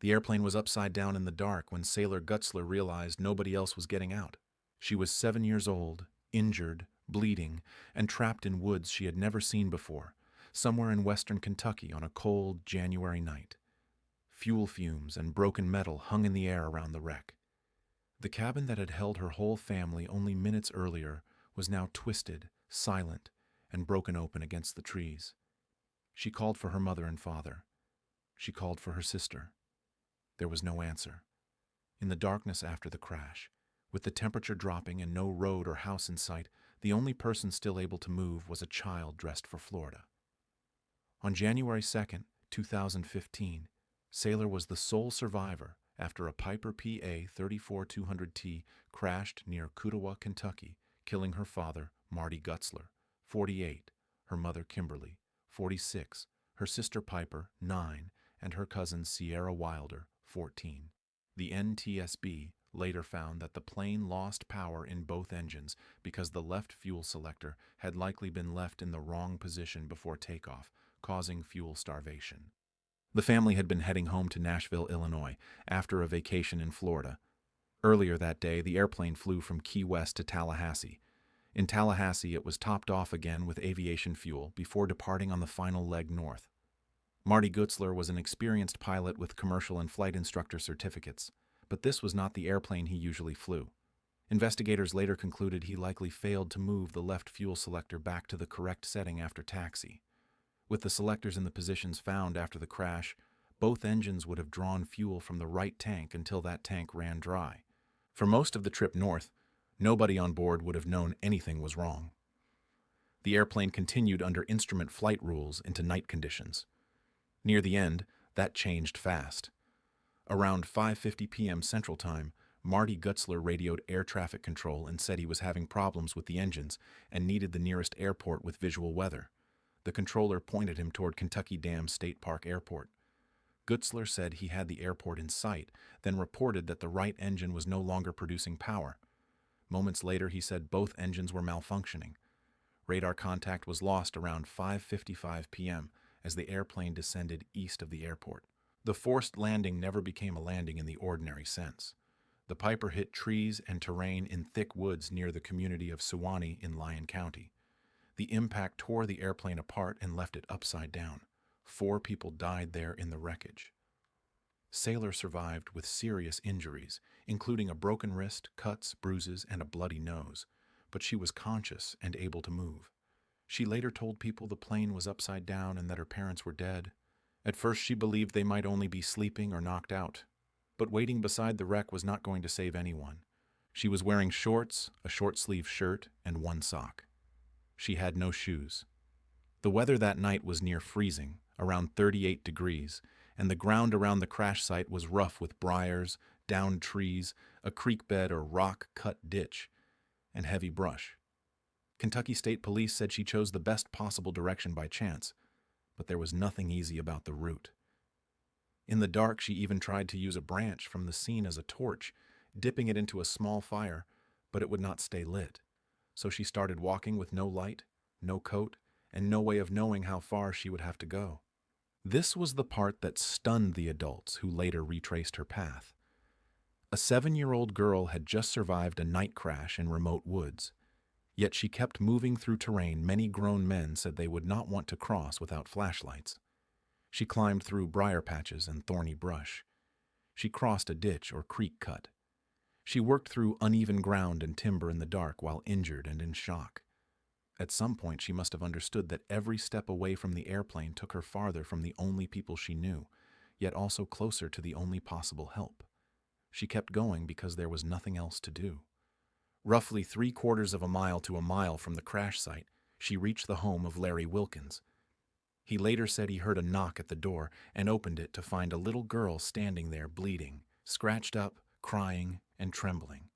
The airplane was upside down in the dark when sailor Gutzler realized nobody else was getting out. She was 7 years old, injured, bleeding, and trapped in woods she had never seen before, somewhere in western Kentucky on a cold January night. Fuel fumes and broken metal hung in the air around the wreck. The cabin that had held her whole family only minutes earlier was now twisted, silent, and broken open against the trees. She called for her mother and father. She called for her sister. There was no answer. In the darkness after the crash, with the temperature dropping and no road or house in sight, the only person still able to move was a child dressed for Florida. On January 2nd, 2015, Sailor was the sole survivor after a Piper PA 34200T crashed near Kuttawa, Kentucky, killing her father, Marty Gutzler, 48, her mother, Kimberly, 46, her sister Piper, 9, and her cousin Sierra Wilder, 14. The NTSB later found that the plane lost power in both engines because the left fuel selector had likely been left in the wrong position before takeoff, causing fuel starvation. The family had been heading home to Nashville, Illinois, after a vacation in Florida. Earlier that day, the airplane flew from Key West to Tallahassee. In Tallahassee, it was topped off again with aviation fuel before departing on the final leg north. Marty Gutzler was an experienced pilot with commercial and flight instructor certificates, but this was not the airplane he usually flew. Investigators later concluded he likely failed to move the left fuel selector back to the correct setting after taxi. With the selectors in the positions found after the crash, both engines would have drawn fuel from the right tank until that tank ran dry. For most of the trip north, nobody on board would have known anything was wrong. The airplane continued under instrument flight rules into night conditions. Near the end, that changed fast. Around 5:50 p.m. Central Time, Marty Gutzler radioed air traffic control and said he was having problems with the engines and needed the nearest airport with visual weather. The controller pointed him toward Kentucky Dam State Park Airport. Gutzler said he had the airport in sight, then reported that the right engine was no longer producing power. Moments later, he said both engines were malfunctioning. Radar contact was lost around 5:55 p.m. as the airplane descended east of the airport. The forced landing never became a landing in the ordinary sense. The Piper hit trees and terrain in thick woods near the community of Suwannee in Lyon County. The impact tore the airplane apart and left it upside down. 4 people died there in the wreckage. Sailor survived with serious injuries, including a broken wrist, cuts, bruises, and a bloody nose, but she was conscious and able to move. She later told people the plane was upside down and that her parents were dead. At first she believed they might only be sleeping or knocked out, but waiting beside the wreck was not going to save anyone. She was wearing shorts, a short-sleeved shirt, and 1 sock. She had no shoes. The weather that night was near freezing, around 38 degrees, and the ground around the crash site was rough with briars, downed trees, a creek bed or rock-cut ditch, and heavy brush. Kentucky State Police said she chose the best possible direction by chance, but there was nothing easy about the route. In the dark, she even tried to use a branch from the scene as a torch, dipping it into a small fire, but it would not stay lit. So she started walking with no light, no coat, and no way of knowing how far she would have to go. This was the part that stunned the adults who later retraced her path. A 7-year-old girl had just survived a night crash in remote woods. Yet she kept moving through terrain many grown men said they would not want to cross without flashlights. She climbed through briar patches and thorny brush. She crossed a ditch or creek cut. She worked through uneven ground and timber in the dark while injured and in shock. At some point, she must have understood that every step away from the airplane took her farther from the only people she knew, yet also closer to the only possible help. She kept going because there was nothing else to do. Roughly 3/4 of a mile to a mile from the crash site, she reached the home of Larry Wilkins. He later said he heard a knock at the door and opened it to find a little girl standing there bleeding, scratched up, crying, and trembling.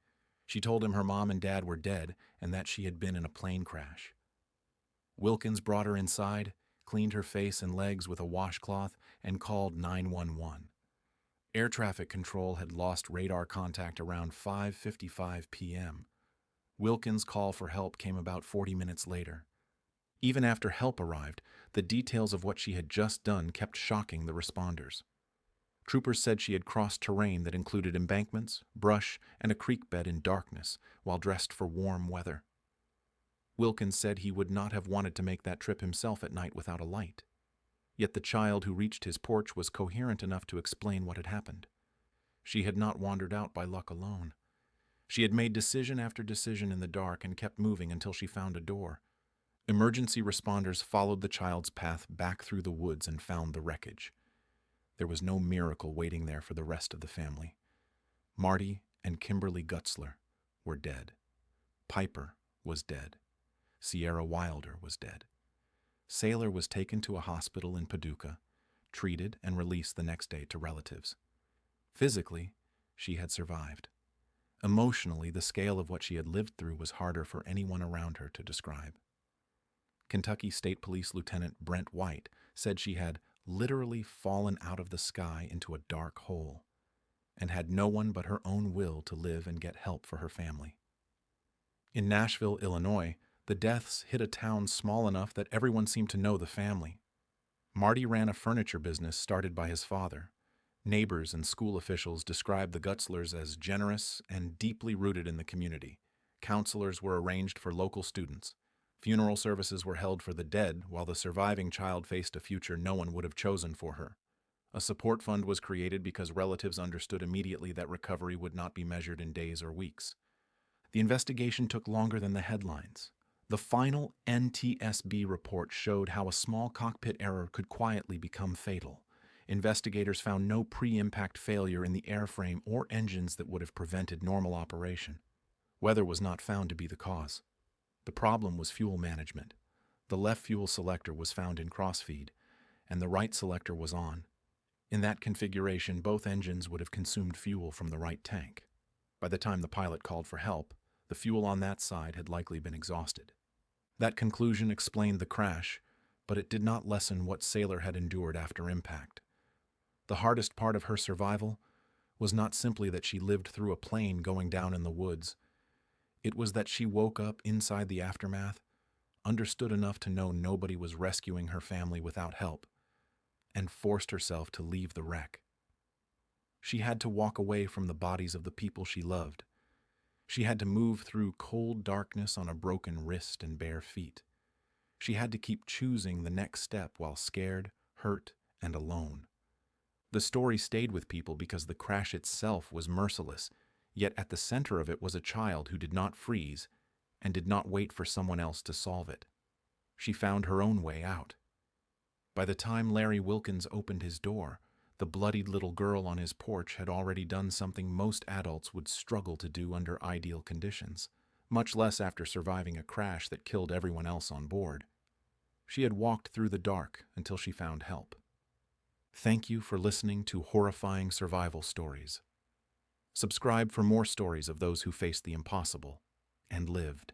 She told him her mom and dad were dead and that she had been in a plane crash. Wilkins brought her inside, cleaned her face and legs with a washcloth, and called 911. Air traffic control had lost radar contact around 5:55 p.m. Wilkins' call for help came about 40 minutes later. Even after help arrived, the details of what she had just done kept shocking the responders. Troopers said she had crossed terrain that included embankments, brush, and a creek bed in darkness while dressed for warm weather. Wilkins said he would not have wanted to make that trip himself at night without a light. Yet the child who reached his porch was coherent enough to explain what had happened. She had not wandered out by luck alone. She had made decision after decision in the dark and kept moving until she found a door. Emergency responders followed the child's path back through the woods and found the wreckage. There was no miracle waiting there for the rest of the family. Marty and Kimberly Gutzler were dead. Piper was dead. Sierra Wilder was dead. Sailor was taken to a hospital in Paducah, treated and released the next day to relatives. Physically, she had survived. Emotionally, the scale of what she had lived through was harder for anyone around her to describe. Kentucky State Police Lieutenant Brent White said she had literally fallen out of the sky into a dark hole and had no one but her own will to live and get help for her family. In Nashville, Illinois, the deaths hit a town small enough that everyone seemed to know the family. Marty ran a furniture business started by his father. Neighbors and school officials described the Gutzlers as generous and deeply rooted in the community. Counselors were arranged for local students. Funeral services were held for the dead, while the surviving child faced a future no one would have chosen for her. A support fund was created because relatives understood immediately that recovery would not be measured in days or weeks. The investigation took longer than the headlines. The final NTSB report showed how a small cockpit error could quietly become fatal. Investigators found no pre-impact failure in the airframe or engines that would have prevented normal operation. Weather was not found to be the cause. The problem was fuel management. The left fuel selector was found in crossfeed, and the right selector was on. In that configuration, both engines would have consumed fuel from the right tank. By the time the pilot called for help, the fuel on that side had likely been exhausted. That conclusion explained the crash, but it did not lessen what Sailor had endured after impact. The hardest part of her survival was not simply that she lived through a plane going down in the woods. It was that she woke up inside the aftermath, understood enough to know nobody was rescuing her family without help, and forced herself to leave the wreck. She had to walk away from the bodies of the people she loved. She had to move through cold darkness on a broken wrist and bare feet. She had to keep choosing the next step while scared, hurt, and alone. The story stayed with people because the crash itself was merciless, yet at the center of it was a child who did not freeze and did not wait for someone else to solve it. She found her own way out. By the time Larry Wilkins opened his door, the bloodied little girl on his porch had already done something most adults would struggle to do under ideal conditions, much less after surviving a crash that killed everyone else on board. She had walked through the dark until she found help. Thank you for listening to Horrifying Survival Stories. Subscribe for more stories of those who faced the impossible and lived.